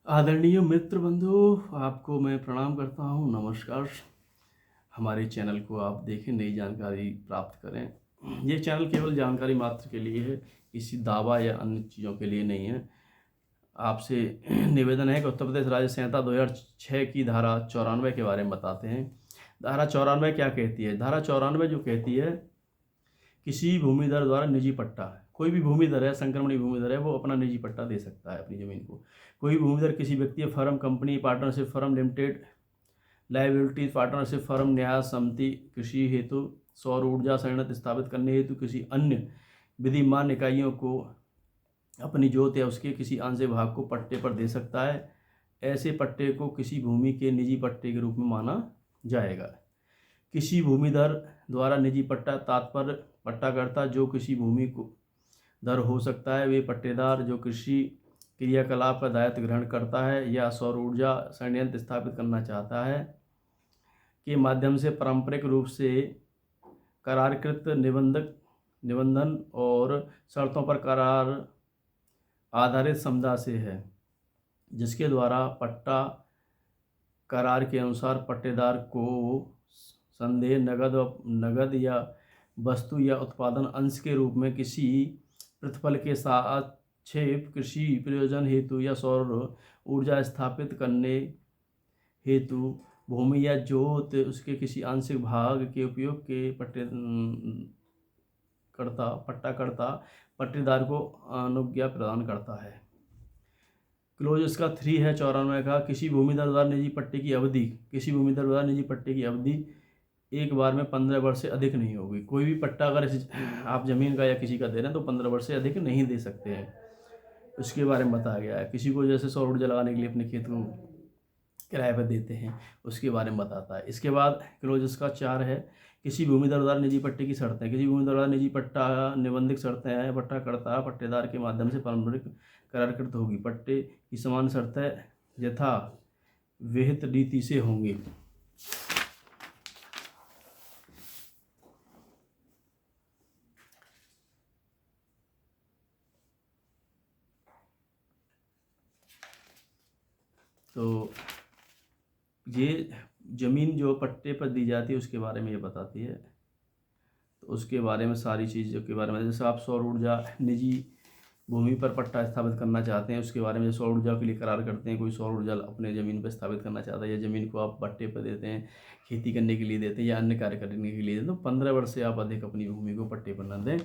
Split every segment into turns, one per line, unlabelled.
आदरणीय मित्र बंधु, आपको मैं प्रणाम करता हूँ। नमस्कार। हमारे चैनल को आप देखें, नई जानकारी प्राप्त करें। ये चैनल केवल जानकारी मात्र के लिए है, किसी दावा या अन्य चीज़ों के लिए नहीं है। आपसे निवेदन है कि उत्तर प्रदेश राज्य संहिता 2006 की धारा 94 के बारे में बताते हैं। धारा 94 क्या कहती है? धारा 94 जो कहती है, किसी भूमिधर द्वारा निजी पट्टा, कोई भी भूमिधर है, संक्रमणी भूमिधर है, वो अपना निजी पट्टा दे सकता है अपनी ज़मीन को। कोई भूमिधर किसी व्यक्ति या firm, company, partnership firm, limited liability partnership firm, न्यास समिति, कृषि हेतु सौर ऊर्जा संयंत्र स्थापित करने हेतु किसी अन्य विधिमान इकाइयों को अपनी जोत या उसके किसी आंशिक भाग को पट्टे पर दे सकता है। ऐसे पट्टे को किसी भूमि के निजी पट्टे के रूप में माना जाएगा। किसी भूमिधर द्वारा निजी पट्टा तात्पर्य पट्टाकर्ता जो किसी भूमि को दर हो सकता है, वे पट्टेदार जो कृषि क्रियाकलाप का दायित्व ग्रहण करता है या सौर ऊर्जा संयंत्र स्थापित करना चाहता है के माध्यम से पारंपरिक रूप से करारकृत निबंधन और शर्तों पर करार आधारित समुदाय से है, जिसके द्वारा पट्टा करार के अनुसार पट्टेदार को संदेह नगद या वस्तु या उत्पादन अंश के रूप में किसी प्रतिफल के साथ कृषि प्रयोजन हेतु या सौर ऊर्जा स्थापित करने हेतु भूमि या जोत उसके किसी आंशिक भाग के उपयोग के पट्टाकर्ता पट्टेदार को अनुज्ञा प्रदान करता है। क्लोज इसका 3 है 94 का। किसी भूमिधर द्वारा निजी पट्टे की अवधि एक बार में 15 वर्ष से अधिक नहीं होगी। कोई भी पट्टा अगर आप ज़मीन का या किसी का दे रहे हैं तो 15 वर्ष से अधिक नहीं दे सकते हैं। उसके बारे में बताया गया है। किसी को जैसे सौर ऊर्जा लगाने के लिए अपने खेत को किराए पर देते हैं, उसके बारे में बताता है। इसके बाद क्लोज इसका 4 है। किसी भूमिधर द्वारा निजी पट्टे की शर्तें। किसी भूमिधर द्वारा निजी पट्टा निबंधित शर्तें हैं। पट्टाकर्ता पट्टेदार के माध्यम से पारंपरिक करारकृत होगी। पट्टे की समान शर्तें यथा विहित रीति से होंगी। तो ये ज़मीन जो पट्टे पर दी जाती है उसके बारे में ये बताती है। तो उसके बारे में सारी चीज़ों के बारे में, जैसे आप सौर ऊर्जा निजी भूमि पर पट्टा स्थापित करना चाहते हैं, उसके बारे में सौर ऊर्जा के लिए करार करते हैं। कोई सौर ऊर्जा अपने ज़मीन पर स्थापित करना चाहता है या ज़मीन को आप पट्टे पर देते हैं, खेती करने के लिए देते हैं या अन्य कार्य करने के लिए देते हैं, तो 15 वर्ष से आप अधिक अपनी भूमि को पट्टे पर न दें।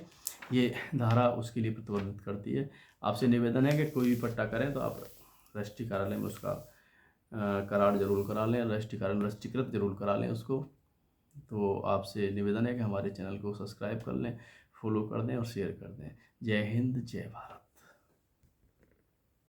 ये धारा उसके लिए प्रतिबंधित करती है। आपसे निवेदन है कि कोई भी पट्टा करें तो आप रजिस्ट्री कार्यालय में उसका करार जरूर करा लें, रजिस्ट्रीकृत जरूर करा लें उसको। तो आपसे निवेदन है कि हमारे चैनल को सब्सक्राइब कर लें, फॉलो कर दें और शेयर कर दें। जय हिंद, जय भारत।